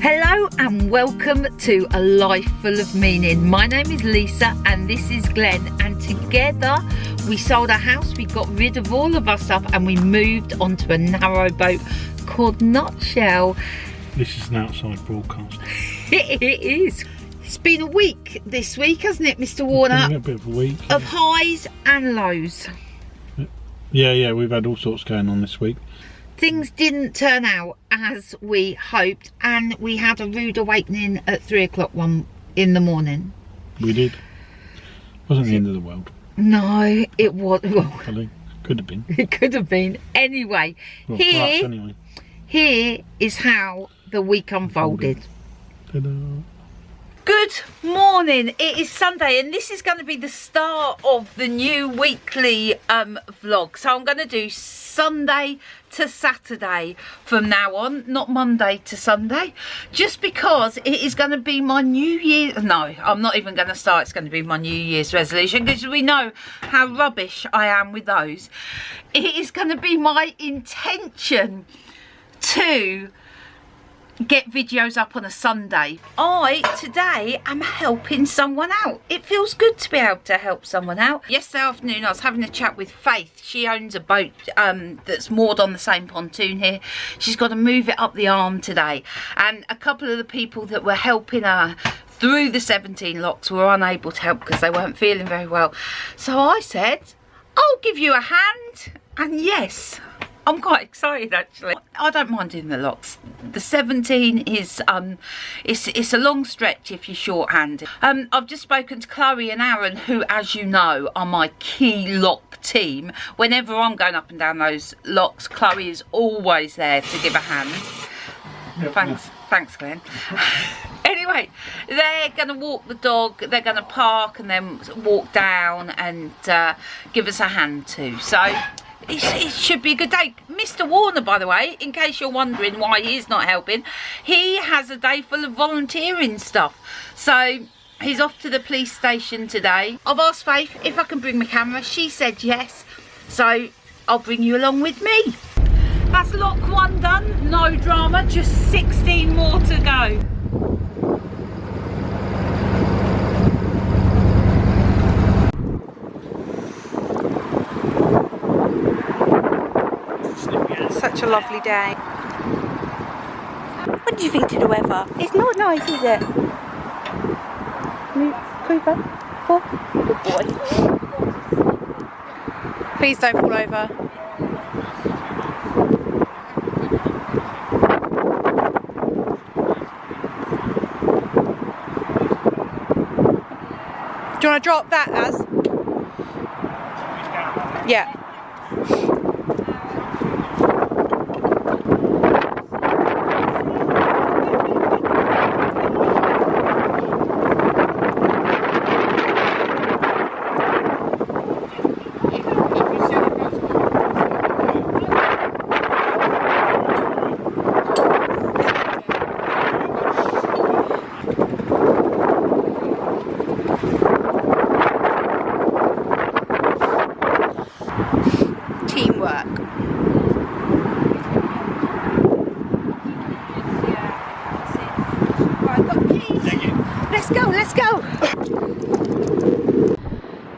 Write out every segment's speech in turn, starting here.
Hello and welcome to A Life Full of Meaning. My name is Lisa and this is Glenn, and together we sold our house, we got rid of all of our stuff and we moved onto a narrow boat called Nutshell. This is an outside broadcast. It is. It's been a week this week, hasn't it, Mr. Warner? A bit of a week. Of highs and lows. Yeah, we've had all sorts going on this week. Things didn't turn out as we hoped, and we had a rude awakening at 3 o'clock in the morning. We did. Wasn't the end of the world. No, it was. Well, could have been. It could have been. Anyway, Well, for us, anyway. Here is how the week unfolded. Ta-da. Good morning. It is Sunday and this is going to be the start of the new weekly vlog. So I'm going to do Sunday to Saturday from now on, not Monday to Sunday, just because it is going to be my New Year. No, I'm not even going to start. It's going to be my New Year's resolution because we know how rubbish I am with those. It is going to be my intention to get videos up on a Sunday. Today am helping someone out. It feels good to be able to help someone out. Yesterday afternoon I was having a chat with Faith. She owns a boat that's moored on the same pontoon here. She's got to move it up the arm today, and a couple of the people that were helping her through the 17 locks were unable to help because they weren't feeling very well. So I said, I'll give you a hand, and yes, I'm quite excited actually. I don't mind doing the locks. The 17 is it's a long stretch if you're shorthanded. I've just spoken to Chloe and Aaron, who, as you know, are my key lock team. Whenever I'm going up and down those locks, Chloe is always there to give a hand. Yep, thanks Glenn. Anyway, they're going to walk the dog, they're going to park and then walk down and give us a hand too. So it should be a good day. Mr. Warner, by the way, in case you're wondering why he is not helping, he has a day full of volunteering stuff. So he's off to the police station today. I've asked Faith if I can bring my camera. She said yes. So I'll bring you along with me. That's lock 1 done. No drama. Just 16 more to go. Such a lovely day. What do you think to the weather? It's not nice, is it? Cooper, good boy. Please don't fall over. Do you want to drop that, Az? Yeah. Teamwork. Right, got the keys. Let's go.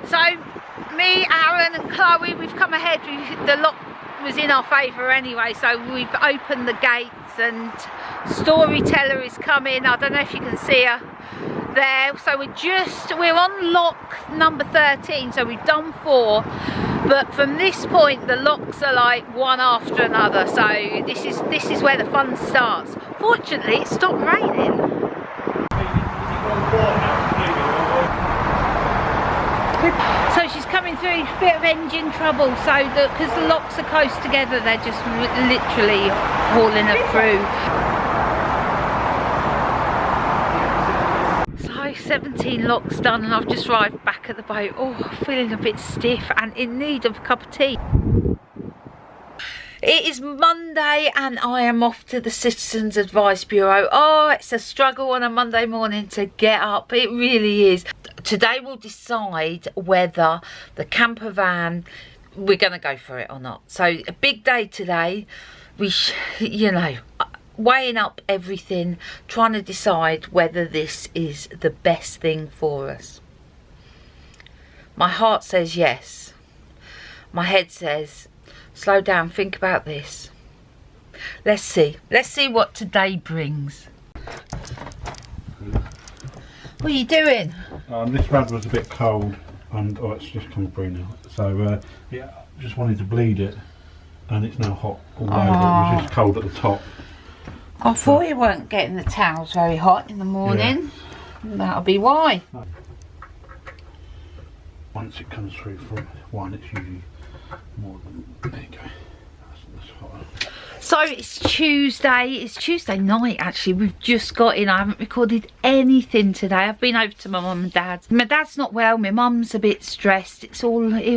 So me, Aaron and Chloe, we've come ahead. The lock was in our favour anyway, so we've opened the gates and Storyteller is coming. I don't know if you can see her there. So we're on lock number 13, so we've done 4. But from this point the locks are like one after another, so this is where the fun starts. Fortunately it stopped raining. So she's coming through, a bit of engine trouble, so because the locks are close together they're just literally hauling her through. So 17 locks done and I've just arrived back at the boat. Oh, feeling a bit stiff and in need of a cup of tea. It is Monday and I am off to the Citizens Advice Bureau. Oh, it's a struggle on a Monday morning to get up. It really is. Today we'll decide whether the camper van, we're going to go for it or not. So a big day today. weighing up everything, trying to decide whether this is the best thing for us. My heart says yes. My head says, slow down, think about this. Let's see what today brings. What are you doing? This rad was a bit cold, and it's just come through now. So yeah, just wanted to bleed it, and it's now hot all over. It was just cold at the top. I thought you weren't getting the towels very hot in the morning. Yeah. That'll be why. Once it comes through from one, it's usually more than, there you go. That's hot. So it's Tuesday night actually. We've just got in. I haven't recorded anything today. I've been over to my mum and dad. My dad's not well, my mum's a bit stressed. It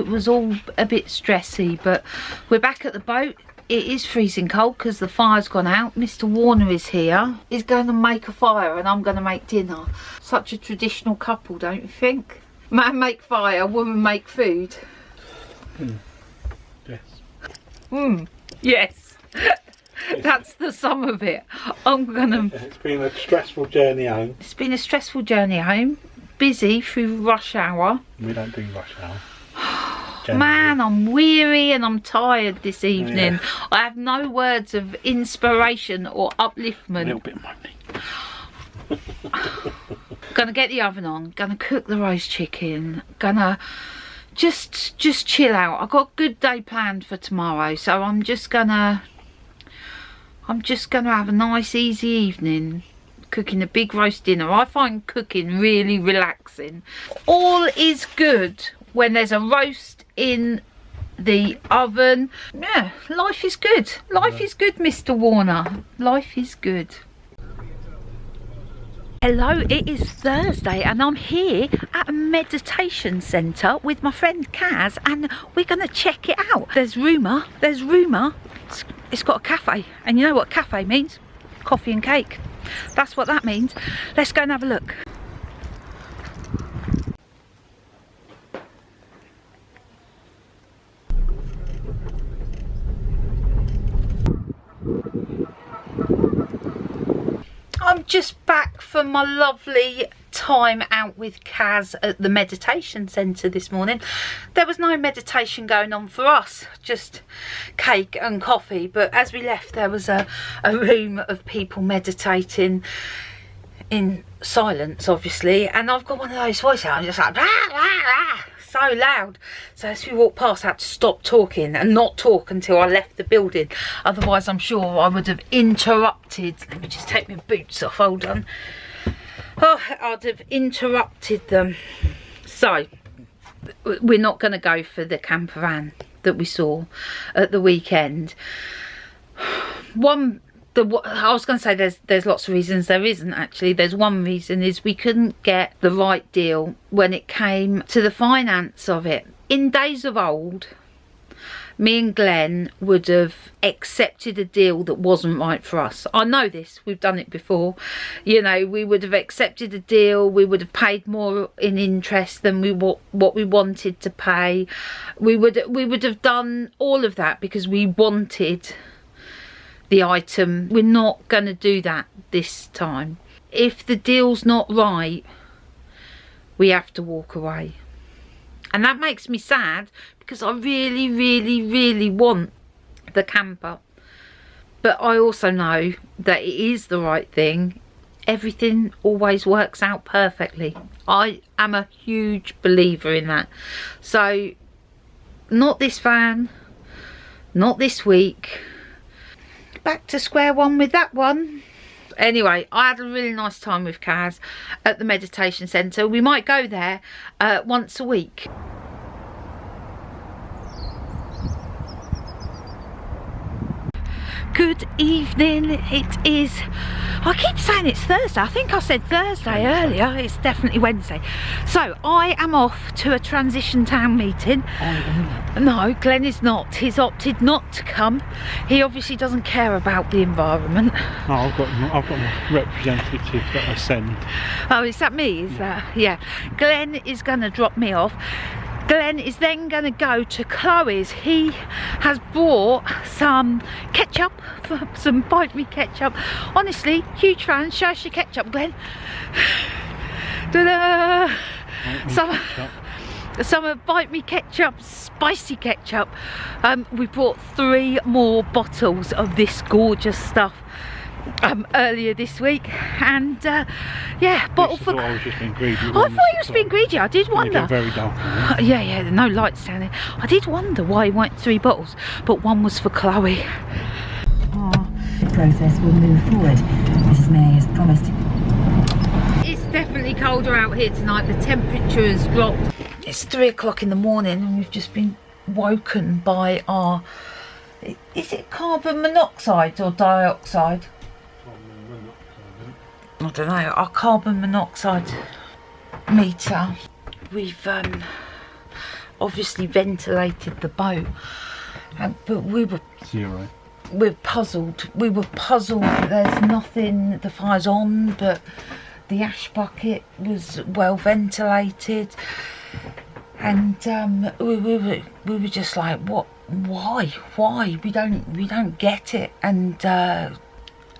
was all a bit stressy, but we're back at the boat. It is freezing cold because the fire's gone out. Mr. Warner is here. He's going to make a fire and I'm going to make dinner. Such a traditional couple, don't you think? Man make fire, woman make food. Yes. Yes. That's the sum of it. It's been a stressful journey home. It's been a stressful journey home. Busy through rush hour. We don't do rush hour. Man, I'm weary and I'm tired this evening. Yeah. I have no words of inspiration or upliftment. A little bit moaning. Gonna get the oven on, gonna cook the roast chicken, gonna just chill out. I've got a good day planned for tomorrow, so I'm just gonna have a nice easy evening cooking a big roast dinner. I find cooking really relaxing. All is good when there's a roast in the oven. Yeah, life is good. Life is good, Mr. Warner. Life is good. Hello, it is Thursday and I'm here at a meditation centre with my friend Kaz and we're going to check it out. There's rumour, it's got a cafe, and you know what cafe means? Coffee and cake. That's what that means. Let's go and have a look. I'm just back from my lovely time out with Kaz at the meditation centre this morning. There was no meditation going on for us, just cake and coffee, but as we left there was a room of people meditating in silence, obviously, and I've got one of those voices. I'm just like, rah, rah, rah, so loud. So as we walked past I had to stop talking and not talk until I left the building, otherwise I'm sure I would have interrupted. Let me just take my boots off, hold on. Oh, I'd have interrupted them. So we're not going to go for the camper van that we saw at the weekend. I was going to say there's lots of reasons. There isn't actually. There's one reason, is we couldn't get the right deal when it came to the finance of it. In days of old, me and Glenn would have accepted a deal that wasn't right for us. I know this, we've done it before. You know, we would have accepted a deal, we would have paid more in interest than what we wanted to pay. We would have done all of that because we wanted the item. We're not going to do that this time. If the deal's not right, we have to walk away. And that makes me sad because I really, really, really want the camper. But I also know that it is the right thing. Everything always works out perfectly. I am a huge believer in that. So, not this van, not this week. Back to square one with that one. Anyway, I had a really nice time with Kaz at the meditation centre. We might go there once a week. Good evening. It is, I keep saying it's Thursday. I think I said Thursday earlier. It's definitely Wednesday. So I am off to a transition town meeting. No, Glenn is not. He's opted not to come. He obviously doesn't care about the environment. Oh, I've got my representative that I send. Oh, is that me? Is that? Yeah. Glenn is going to drop me off. Glenn is then going to go to Chloe's. He has bought some ketchup, some Bite Me ketchup. Honestly, huge fan. Show us your ketchup, Glenn. Ta-da! Some of Bite Me ketchup, spicy ketchup. We bought 3 more bottles of this gorgeous stuff earlier this week, and yeah, bottle for. I was just being greedy. I thought he was being greedy. I did wonder. Very dark. Yeah, no lights down there. I did wonder why he wanted 3 bottles, but one was for Chloe. Process will move forward. Mrs. May has promised. It's definitely colder out here tonight. The temperature has dropped. It's 3 o'clock in the morning, and we've just been woken by our. Is it carbon monoxide or dioxide? I don't know, our carbon monoxide meter. We've obviously ventilated the boat, but we were 0. We're puzzled. We were puzzled. There's nothing. The fire's on, but the ash bucket was well ventilated, and we were just like, what? Why? We don't get it.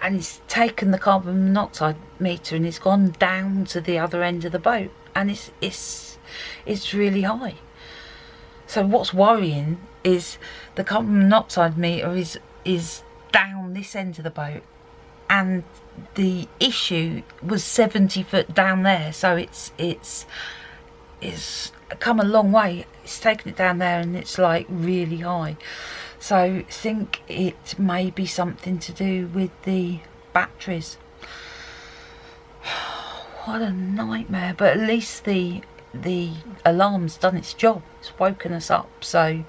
And he's taken the carbon monoxide meter and it's gone down to the other end of the boat, and it's really high. So what's worrying is the carbon monoxide meter is down this end of the boat, and the issue was 70 foot down there. So it's come a long way. It's taken it down there and it's like really high. So I think it may be something to do with the batteries. What a nightmare, but at least the alarm's done its job. It's woken us up. So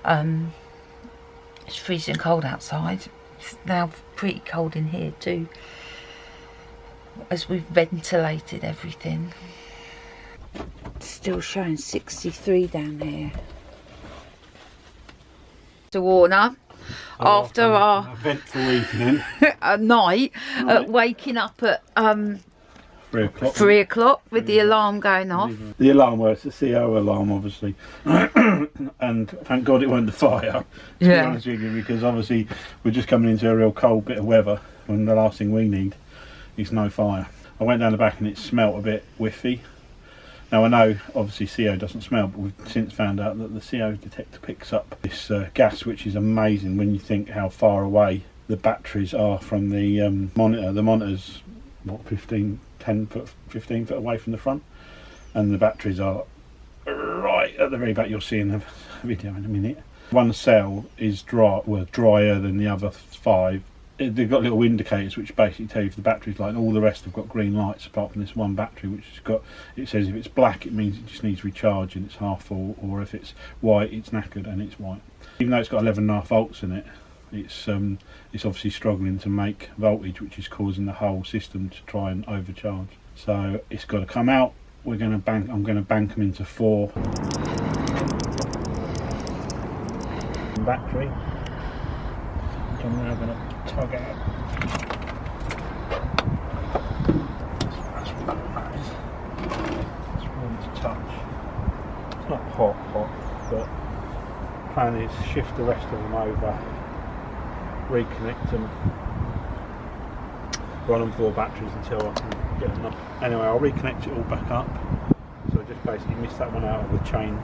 it's freezing cold outside. It's now pretty cold in here too, as we've ventilated everything. Still showing 63 down here. To Warner, after our eventful evening, a night, waking up at 3 o'clock. 3 o'clock with the alarm going off. The alarm was the CO alarm, obviously, and thank God it weren't the fire. To be honest with you, because obviously we're just coming into a real cold bit of weather, when the last thing we need is no fire. I went down the back and it smelt a bit whiffy. Now I know obviously CO doesn't smell, but we've since found out that the CO detector picks up this gas, which is amazing when you think how far away the batteries are from the monitor. The monitor's what, 15 foot away from the front, and the batteries are right at the very back. You'll see in the video in a minute. One cell is drier than the other 5. They've got little indicators which basically tell you if the battery's light. All the rest have got green lights apart from this one battery, which has got, it says if it's black it means it just needs recharging, it's half full, or if it's white it's knackered and it's white. Even though it's got 11.5 volts in it, it's obviously struggling to make voltage, which is causing the whole system to try and overcharge. So it's got to come out. I'm going to bank them into 4 battery. I'm now going to tug out. That's what that is. It's warm to touch. It's not hot, but the plan is shift the rest of them over, reconnect them, run on 4 batteries until I can get enough. Anyway, I'll reconnect it all back up. So I just basically missed that one out of the chain.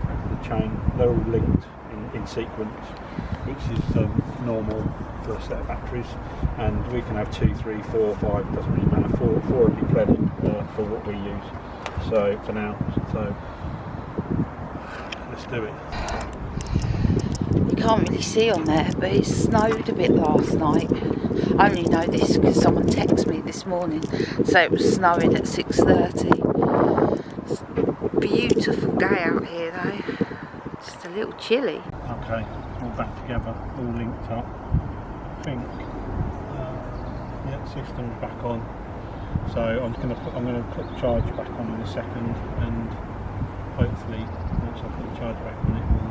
They're all linked in sequence, which is normal for a set of batteries, and we can have 2, 3, 4, 5, doesn't really matter. 4 would be plenty for what we use. So for now, so let's do it. You can't really see on there, but it snowed a bit last night. I only know this because someone texted me this morning, so it was snowing at 6:30. It's a beautiful day out here though. Just a little chilly. Okay, all back together, all linked up. I think yeah, system's back on. So I'm going to put the charge back on in a second, and hopefully once I put the charge back on, it will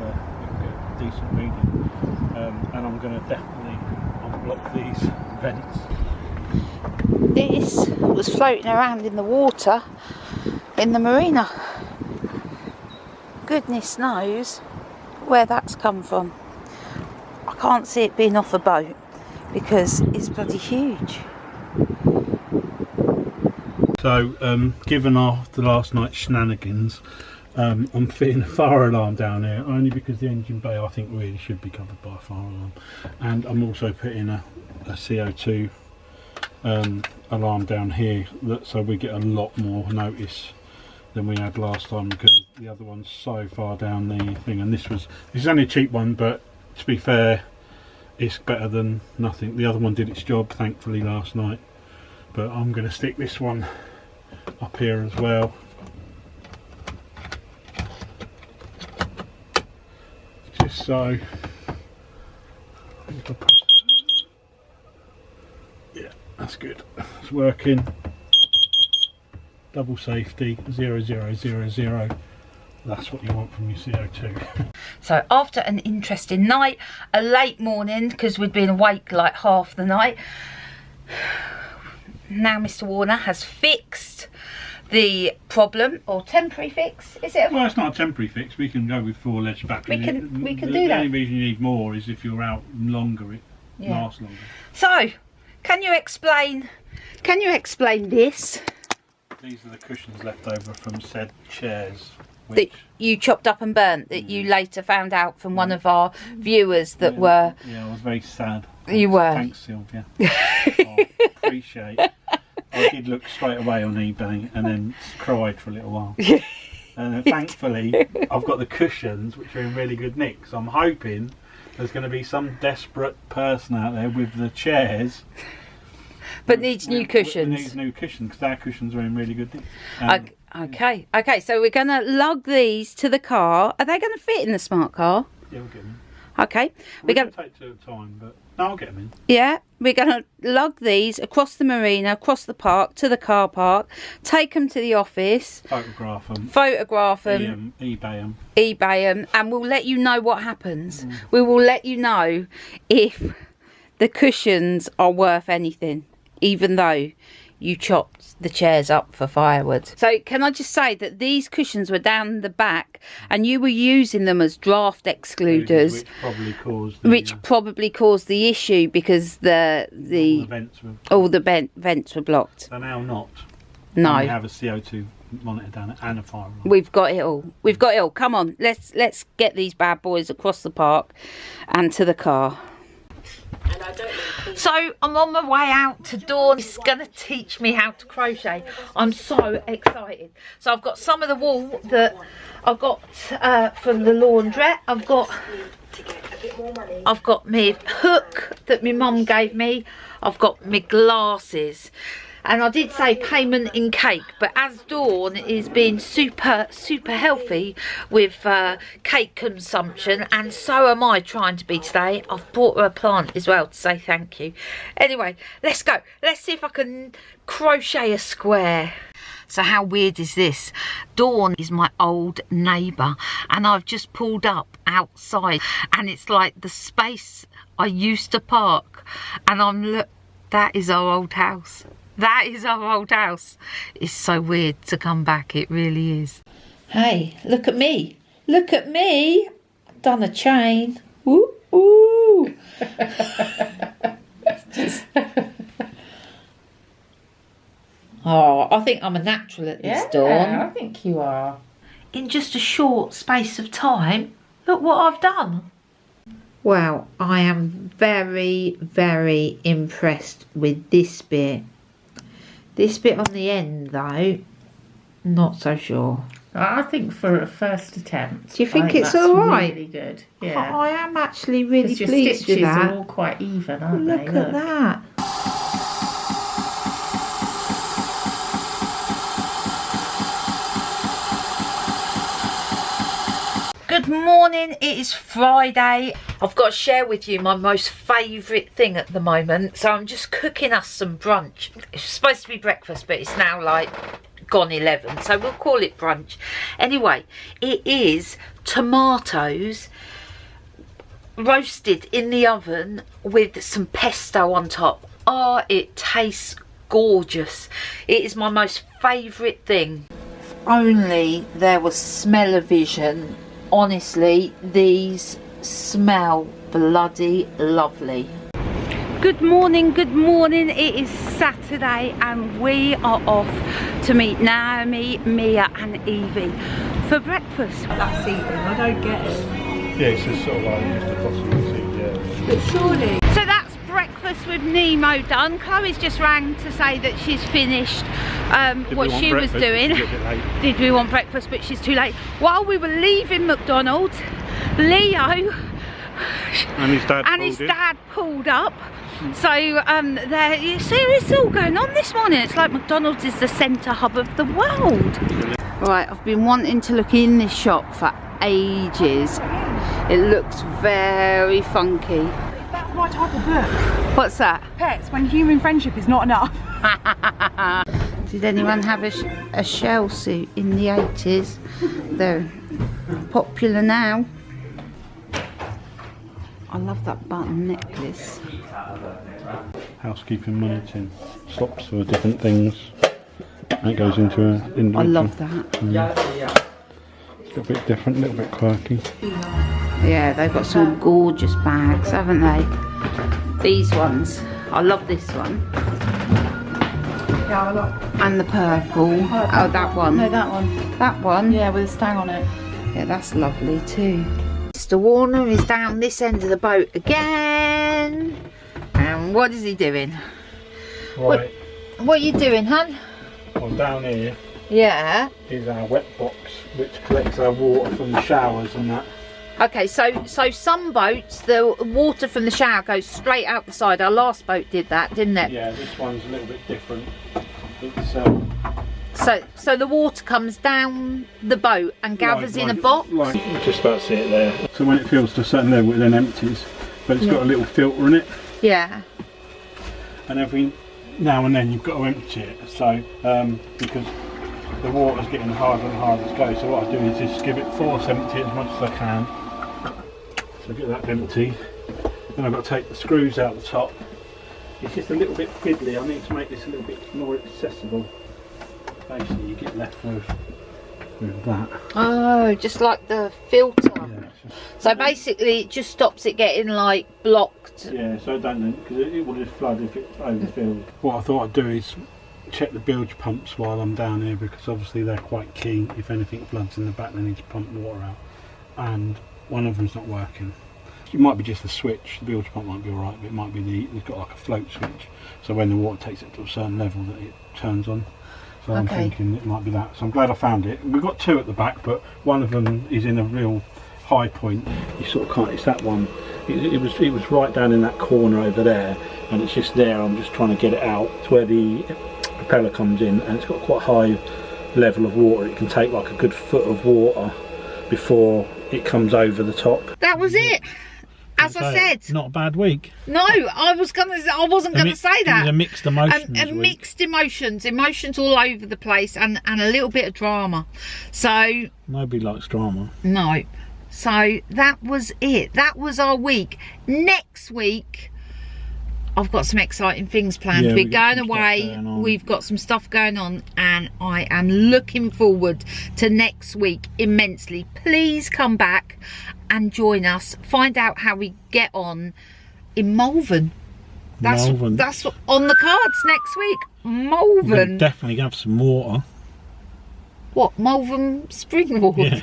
get a decent reading. And I'm going to definitely unblock these vents. This was floating around in the water in the marina. goodness knows where that's come from. I can't see it being off a boat because it's bloody huge. So, given the last night's shenanigans, I'm fitting a fire alarm down here, only because the engine bay I think really should be covered by a fire alarm. And I'm also putting a CO2 alarm down here, so we get a lot more notice than we had last time, because the other one's so far down the thing, and this is only a cheap one, but to be fair, it's better than nothing. The other one did its job thankfully last night, but I'm going to stick this one up here as well. Just so, yeah, that's good, it's working. Double safety, 0000. That's what you want from your CO2. So after an interesting night, a late morning, because we'd been awake like half the night, now Mr. Warner has fixed the problem, or temporary fix, is it? Well, it's not a temporary fix. We can go with 4-ledge battery. We can do that. The only reason you need more is if you're out longer, it lasts longer. So, can you explain this? These are the cushions left over from said chairs. That you chopped up and burnt, that you later found out from one of our viewers that were... Yeah, I was very sad. You were? Thanks, Sylvia. I appreciate it. I did look straight away on eBay and then cried for a little while. And thankfully, I've got the cushions, which are in really good nick. So I'm hoping there's going to be some desperate person out there with the chairs... But needs new cushions. Needs new cushions, because our cushions are in really good nick. Okay, so we're going to lug these to the car. Are they going to fit in the smart car? Yeah, we'll get them in. Okay. We're going to take 2 at a time, but no, I'll get them in. Yeah, we're going to lug these across the marina, across the park, to the car park, take them to the office. Photograph them. eBay them, and we'll let you know what happens. We will let you know if the cushions are worth anything, even though you chopped the chairs up for firewood. So can I just say that these cushions were down the back and you were using them as draft excluders, which probably caused the issue, because all the vents were blocked. They're now not. No. And we have a CO2 monitor down it and a fire alarm. We've got it all. Come on, let's get these bad boys across the park and to the car. So I'm on my way out to Dawn. She's going to teach me how to crochet. I'm so excited. So I've got some of the wool that I've got from the laundrette. I've got my hook that my mum gave me. I've got my glasses. And I did say payment in cake, but as Dawn is being super healthy with cake consumption, and so am I trying to be today, I've brought her a plant as well to say thank you. Anyway, let's go. Let's see if I can crochet a square. So how weird is this? Dawn is my old neighbour, and I've just pulled up outside, and it's like the space I used to park, and that is our old house. That is our old house. It's so weird to come back, it really is. Hey, look at me. Look at me. Done a chain. Ooh, ooh. Oh, I think I'm a natural at this, Dawn. Yeah, I think you are. In just a short space of time, look what I've done. Wow, I am very impressed with this bit. This bit on the end, though, not so sure. I think for a first attempt. Do you think it's all right? Really good. Yeah. I am actually really pleased with that. Your stitches are all quite even, aren't they? Look at that. Good morning, it is Friday. I've got to share with you my most favourite thing at the moment. So I'm just cooking us some brunch. It's supposed to be breakfast, but it's now like gone 11, so we'll call it brunch. Anyway, it is tomatoes roasted in the oven with some pesto on top. Oh, it tastes gorgeous. It is my most favourite thing. If only there was smell-o-vision honestly, these smell bloody lovely. Good morning, good morning. It is Saturday and we are off to meet Naomi, Mia and Evie for breakfast. That's eating, I don't get it. Yeah, it's just sort of like just a possible thing, yeah. But surely. So that's breakfast with Nemo done. Chloe's just rang to say that she's finished what she was doing. Did we want breakfast, but she's too late. While we were leaving McDonald's, Leo and his dad pulled up. So there, you see, it's all going on this morning. It's like McDonald's is the centre hub of the world. Right, I've been wanting to look in this shop for ages. It looks very funky. That's my type of book. What's that? Pets, when human friendship is not enough. Did anyone have a shell suit in the 80s? They're popular now. I love that button necklace. Housekeeping money tin. Slops for different things. That goes into a individual. I love that. It's a little bit different, a little bit quirky. Yeah, they've got some gorgeous bags, haven't they? These ones. I love this one. Yeah, I like. And the purple. Oh, that one. No, that one. That one. Yeah, with a stang on it. Yeah, that's lovely too. Mr. Warner is down this end of the boat again. And what is he doing? Right. What are you doing, hun? Well, down here Yeah. is our wet box, which collects our water from the showers and that. Okay, so some boats, the water from the shower goes straight out the side. Our last boat did that, didn't it? Yeah, this one's a little bit different. It's So the water comes down the boat and gathers in a box? Like, just about see it there. So when it fills to a certain level, it then empties. But it's got a little filter in it. Yeah. And every now and then you've got to empty it. So, because the water's getting harder and harder to go. So what I do is just give it force empty as much as I can. So get that empty. Then I've got to take the screws out the top. It's just a little bit fiddly. I need to make this a little bit more accessible. Basically you get left with that. Oh, just like the filter. Yeah, So basically it just stops it getting like blocked. yeah, so don't, because it will just flood if it's overfilled. What I thought I'd do is check the bilge pumps while I'm down here, because obviously they're quite key. If anything floods in the back, they need to pump water out, and one of them's not working. It might be just the switch. The bilge pump might be alright, but it might be it's got like a float switch, so when the water takes it to a certain level that it turns on. So I'm thinking it might be that. So I'm glad I found it. We've got two at the back, but one of them is in a real high point. You sort of can't. It's that one. It was right down in that corner over there, and it's just there. I'm just trying to get it out to where the propeller comes in, and it's got quite a high level of water. It can take like a good foot of water before it comes over the top. That was it. As I said, not a bad week. no, I wasn't gonna say that. It was a mixed emotions and week. mixed emotions all over the place, and a little bit of drama. So Nobody likes drama. no, so that was it. That was our week. Next week, I've got some exciting things planned. Yeah, We're we've got going some stuff away. going on. We've got some stuff going on, and I am looking forward to next week immensely. Please come back and join us. Find out how we get on in Moulton. That's on the cards next week. Moulton. We'll definitely have some water. What, Moulton spring water? Yeah.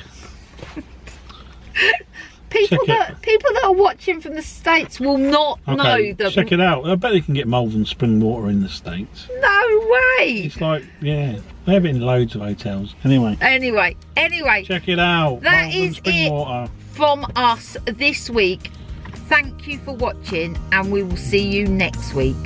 People that are watching from the States will not know that. Check it out. I bet they can get Moulton spring water in the States. No way. It's like, yeah, they have it in loads of hotels. Anyway. Anyway. Check it out. That Moulton is spring it water. from us this week. Thank you for watching, and we will see you next week.